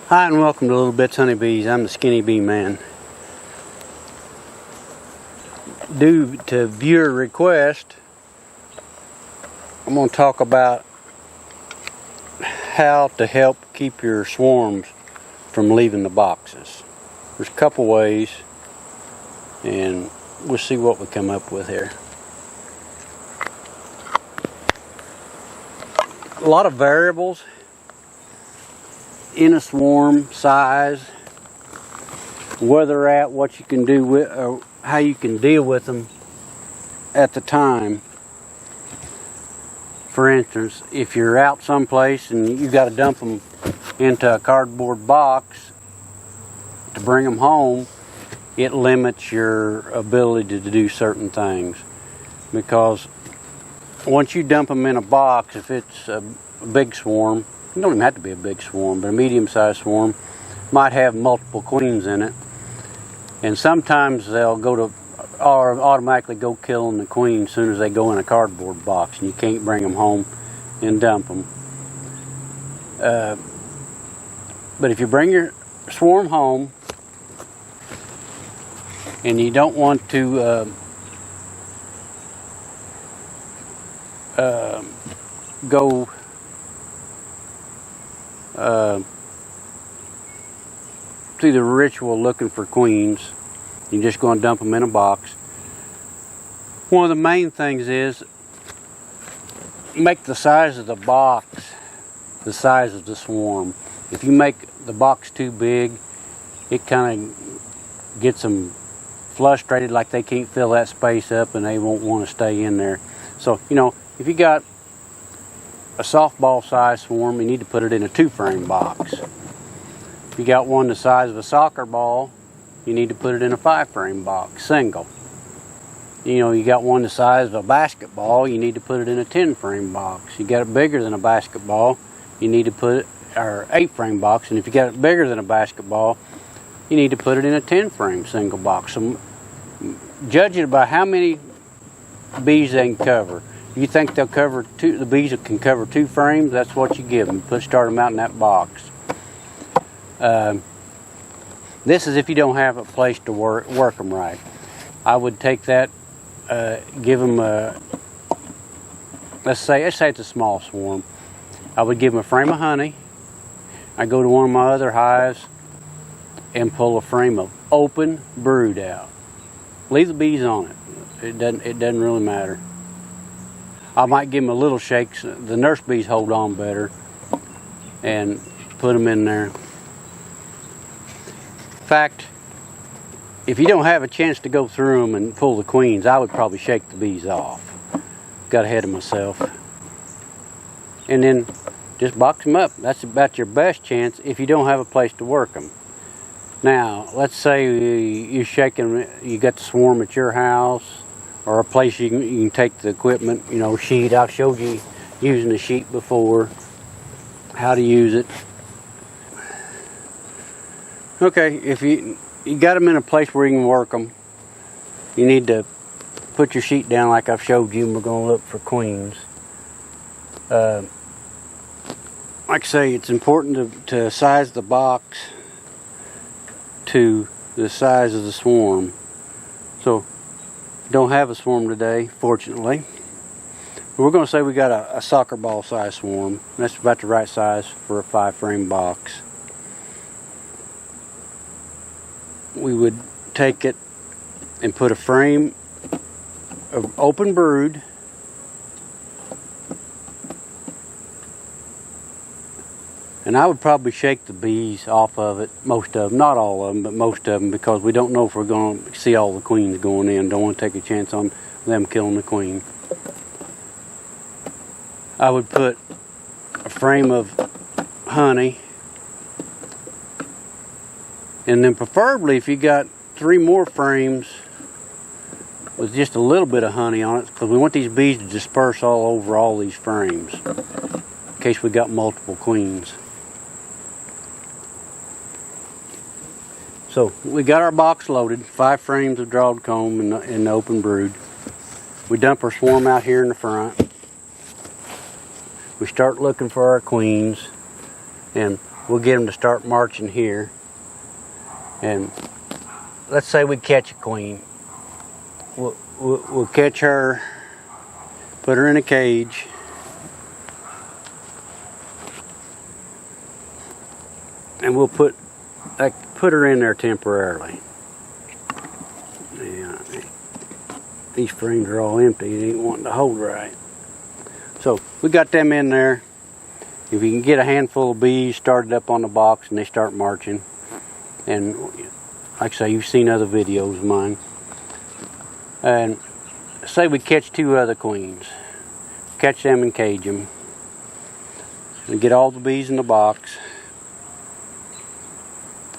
Hi and welcome to Little Bits Honeybees. I'm the Skinny Bee Man. Due to viewer request, I'm going to talk about how to help keep your swarms from leaving the boxes. There's a couple ways, and we'll see what we come up with here. A lot of variables in a swarm: size, where they're at, what you can do with, or how you can deal with them at the time. For instance, if you're out someplace and you got to dump them into a cardboard box to bring them home, it limits your ability to do certain things, because once you dump them in a box, if it's a big swarm, it don't even have to be a big swarm, but a medium-sized swarm might have multiple queens in it, and sometimes they'll go to or automatically go killing the queen as soon as they go in a cardboard box, and you can't bring them home and dump them. But if you bring your swarm home and you don't want to go through the ritual looking for queens, you're just going to dump them in a box. One of the main things is make the size of the box the size of the swarm. If you make the box too big, it kind of gets them frustrated, like they can't fill that space up and they won't want to stay in there. So, if you got a softball size swarm, you need to put it in a 2-frame box. If you got one the size of a soccer ball, you need to put it in a 5-frame box, single. You got one the size of a basketball, you need to put it in a 10-frame box. You got it bigger than a basketball, you need to put it, or 8-frame box. And if you got it bigger than a basketball, you need to put it in a 10-frame single box. So judge it by how many bees they can cover. If you think they'll cover the bees can cover 2 frames, that's what you give them. Start them out in that box. This is if you don't have a place to work them right. I would take that, give them let's say it's a small swarm. I would give them a frame of honey. I go to one of my other hives and pull a frame of open brood out. Leave the bees on it. It doesn't really matter. I might give them a little shake so the nurse bees hold on better, and put them in there. In fact, if you don't have a chance to go through them and pull the queens, I would probably shake the bees off. Got ahead of myself. And then just box them up. That's about your best chance if you don't have a place to work them. Now, let's say you're shaking, you got the swarm at your house, or a place you can take the equipment, sheet. I've showed you using the sheet before, how to use it. Okay, if you got them in a place where you can work them, you need to put your sheet down like I've showed you, and we're going to look for queens. Like I say, it's important to size the box to the size of the swarm. So, don't have a swarm today, fortunately. We're going to say we got a soccer ball size swarm. That's about the right size for a 5-frame box. We would take it and put a frame of open brood, and I would probably shake the bees off of it, most of them, not all of them, but most of them, because we don't know if we're going to see all the queens going in. Don't want to take a chance on them killing the queen. I would put a frame of honey, and then preferably if you got 3 more frames with just a little bit of honey on it, because we want these bees to disperse all over all these frames in case we got multiple queens. So we got our box loaded, 5 frames of drawed comb in the open brood. We dump our swarm out here in the front. We start looking for our queens, and we'll get them to start marching here. And let's say we catch a queen. We'll catch her, put her in a cage, and we'll put her in there temporarily. Yeah, these frames are all empty. It ain't wanting to hold right. So we got them in there. If you can get a handful of bees started up on the box and they start marching, and like I say, you've seen other videos of mine. And say we catch 2 other queens, catch them and cage them, and get all the bees in the box.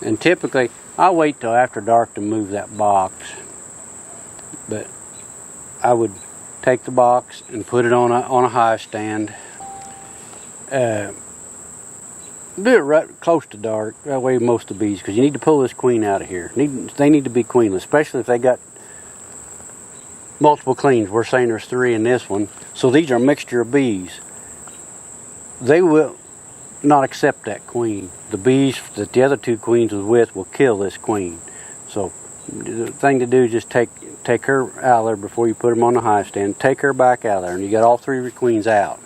And typically, I'll wait till after dark to move that box, but I would take the box and put it on a hive stand. Do it right close to dark, that way most of the bees, because you need to pull this queen out of here. They need to be queenless, especially if they got multiple queens. We're saying there's 3 in this one, so these are a mixture of bees. They will not accept that queen. The bees that the other 2 queens was with will kill this queen. So the thing to do is just take her out of there before you put them on the hive stand. Take her back out of there, and you got all 3 of your queens out.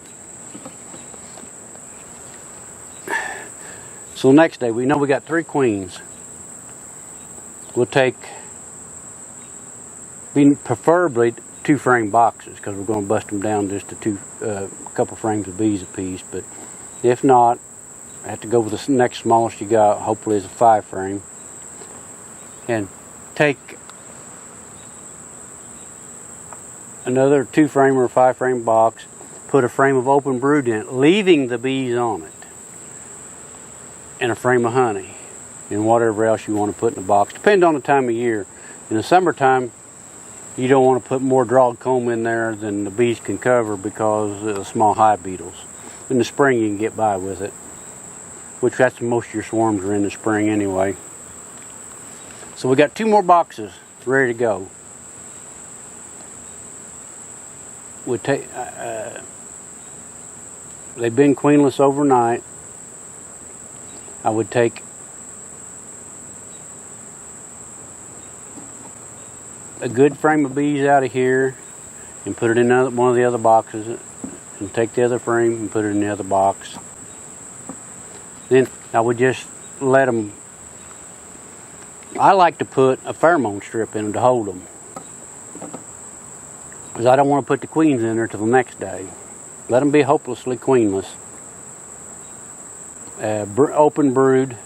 So next day, we know we got 3 queens. We'll take, preferably 2 frame boxes, because we're going to bust them down just to couple frames of bees apiece. But if not, I have to go with the next smallest you got. Hopefully it's a 5 frame. And take another 2 frame or a 5 frame box, put a frame of open brood in it, leaving the bees on it, and a frame of honey, and whatever else you want to put in the box. Depends on the time of year. In the summertime, you don't want to put more drawed comb in there than the bees can cover because of the small hive beetles. In the spring, you can get by with it, which that's most of your swarms are in the spring anyway. So we got 2 more boxes ready to go. We take, they've been queenless overnight. I would take a good frame of bees out of here and put it in one of the other boxes, and take the other frame and put it in the other box. Then I would just let them, I like to put a pheromone strip in them to hold them, because I don't want to put the queens in there till the next day. Let them be hopelessly queenless. Open brood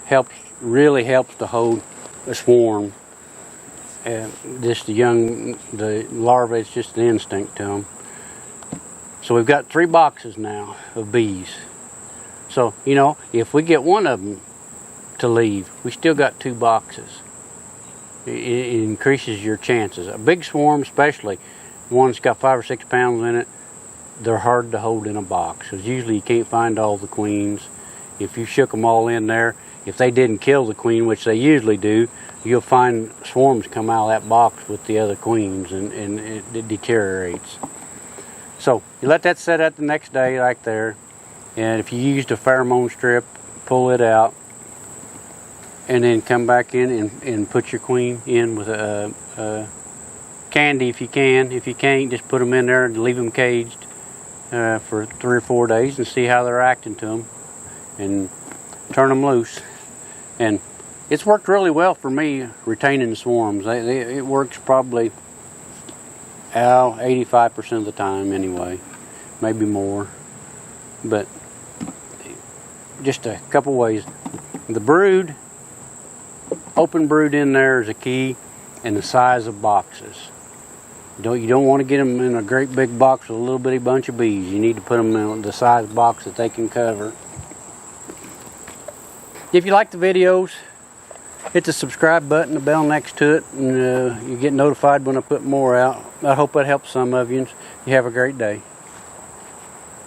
really helps to hold a swarm. Just the larvae, it's just an instinct to them. So we've got 3 boxes now of bees. So, you know, if we get one of them to leave, we still got 2 boxes. It increases your chances. A big swarm, especially one that's got 5 or 6 pounds in it, they're hard to hold in a box, because usually you can't find all the queens. If you shook them all in there, if they didn't kill the queen, which they usually do, you'll find swarms come out of that box with the other queens, and it deteriorates. So you let that set out the next day like there, and if you used a pheromone strip, pull it out, and then come back in and put your queen in with a candy if you can. If you can't, just put them in there and leave them caged for 3 or 4 days and see how they're acting to them, and turn them loose. And it's worked really well for me retaining the swarms. It works probably 85% of the time anyway, maybe more. But just a couple ways. The brood, open brood in there is a key, and the size of boxes. You don't want to get them in a great big box with a little bitty bunch of bees. You need to put them in the size box that they can cover. If you like the videos, hit the subscribe button, the bell next to it, and you get notified when I put more out. I hope that helps some of you. You have a great day.